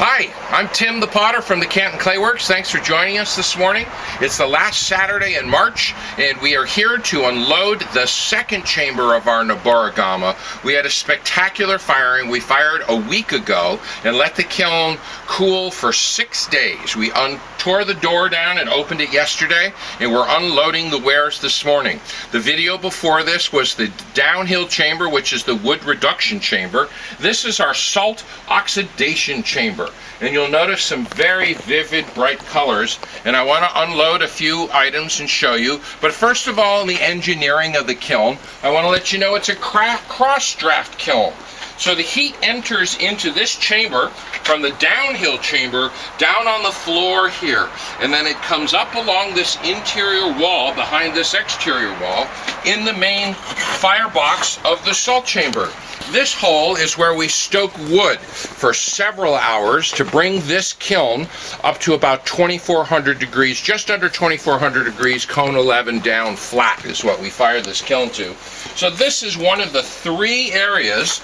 Hi, I'm Tim the Potter from the Canton Clay Works. Thanks for joining us this morning. It's the last Saturday in March, and we are here to unload the second chamber of our Naboragama. We had a spectacular firing. We fired a week ago and let the kiln cool for 6 days. We tore the door down and opened it yesterday, and we're unloading the wares this morning. The video before this was the downhill chamber, which is the wood reduction chamber. This is our salt oxidation chamber. And you'll notice some very vivid, bright colors. And I want to unload a few items and show you. But first of all, in the engineering of the kiln, I want to let you know it's a cross-draft kiln. So the heat enters into this chamber from the downhill chamber down on the floor here. And then it comes up along this interior wall, behind this exterior wall, in the main firebox of the salt chamber. This hole is where we stoke wood for several hours to bring this kiln up to about 2400 degrees, just under 2400 degrees, cone 11 down flat is what we fire this kiln to. So this is one of the 3 areas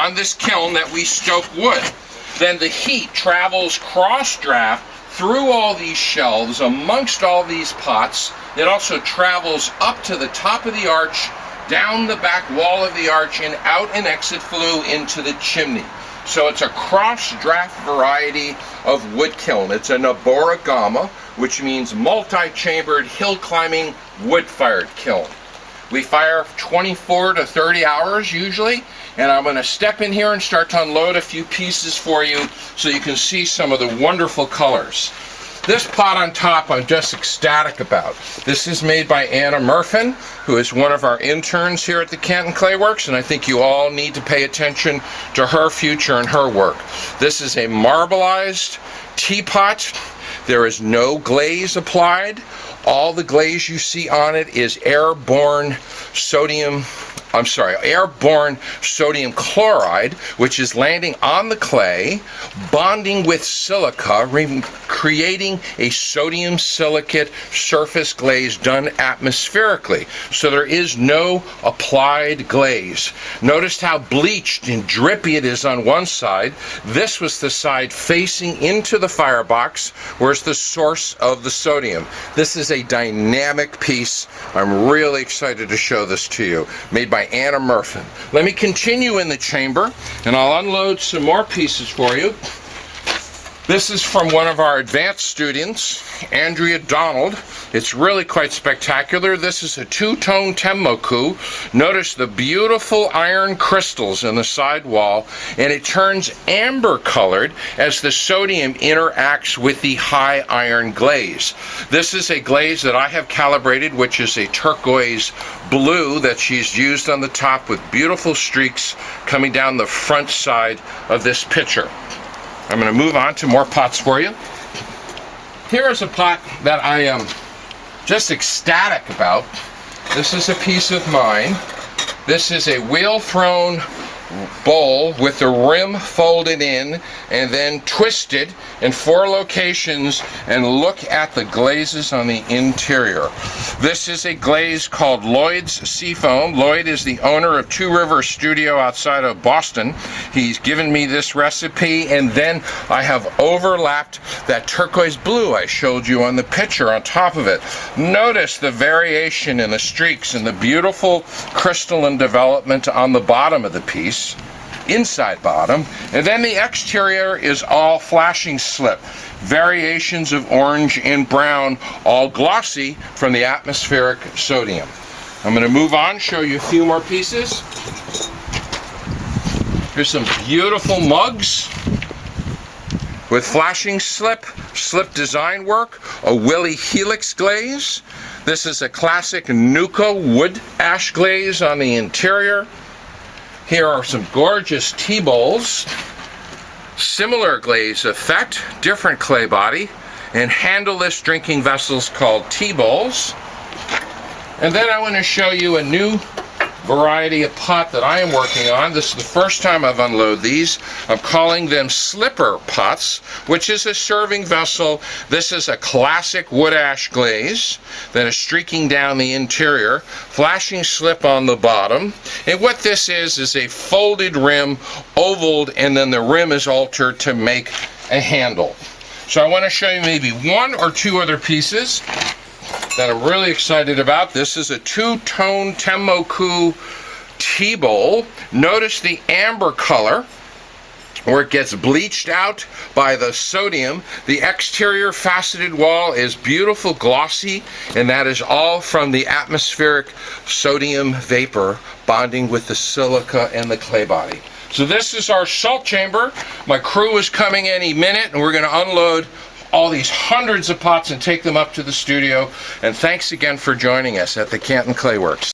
on this kiln that we stoke wood. Then the heat travels cross-draft through all these shelves, amongst all these pots. It also travels up to the top of the arch, down the back wall of the arch, and out an exit flue into the chimney. So it's a cross-draft variety of wood kiln. It's a Naboragama, which means multi-chambered, hill-climbing, wood-fired kiln. We fire 24 to 30 hours usually, and I'm going to step in here and start to unload a few pieces for you so you can see some of the wonderful colors. This pot on top I'm just ecstatic about. This is made by Anna Murphin, who is one of our interns here at the Canton Clay Works, and I think you all need to pay attention to her future and her work. This is a marbleized teapot. There is no glaze applied. All the glaze you see on it is airborne sodium chloride, which is landing on the clay, bonding with silica, creating a sodium silicate surface glaze done atmospherically. So there is no applied glaze. Notice how bleached and drippy it is on one side. This was the side facing into the firebox, where's the source of the sodium. This is a dynamic piece. I'm really excited to show this to you. Made by Anna Murphin. Let me continue in the chamber, and I'll unload some more pieces for you. This is from one of our advanced students, Andrea Donald. It's really quite spectacular. This is a 2-tone temmoku. Notice the beautiful iron crystals in the side wall, and it turns amber colored as the sodium interacts with the high iron glaze. This is a glaze that I have calibrated, which is a turquoise blue that she's used on the top with beautiful streaks coming down the front side of this pitcher. I'm going to move on to more pots for you. Here is a pot that I am just ecstatic about. This is a piece of mine. This is a wheel-thrown bowl with the rim folded in and then twisted in 4 locations, and look at the glazes on the interior. This is a glaze called Lloyd's Seafoam. Lloyd is the owner of Two Rivers Studio outside of Boston. He's given me this recipe, and then I have overlapped that turquoise blue I showed you on the picture on top of it. Notice the variation in the streaks and the beautiful crystalline development on the bottom of the piece, inside bottom, and then the exterior is all flashing slip. Variations of orange and brown, all glossy from the atmospheric sodium. I'm going to move on, show you a few more pieces. Here's some beautiful mugs with flashing slip design work, a Willy Helix glaze. This is a classic Nuka wood ash glaze on the interior. Here are some gorgeous tea bowls, similar glaze effect, different clay body, and handleless drinking vessels called tea bowls. And then I want to show you a new variety of pot that I am working on. This is the first time I've unloaded these. I'm calling them slipper pots, which is a serving vessel. This is a classic wood ash glaze that is streaking down the interior, flashing slip on the bottom. And what this is a folded rim, ovaled, and then the rim is altered to make a handle. So I want to show you maybe one or two other pieces that I'm really excited about. This is a two-tone Tenmoku tea bowl. Notice the amber color where it gets bleached out by the sodium. The exterior faceted wall is beautiful, glossy, and that is all from the atmospheric sodium vapor bonding with the silica and the clay body. So this is our salt chamber. My crew is coming any minute, and we're going to unload all these hundreds of pots and take them up to the studio. And thanks again for joining us at the Canton Clay Works.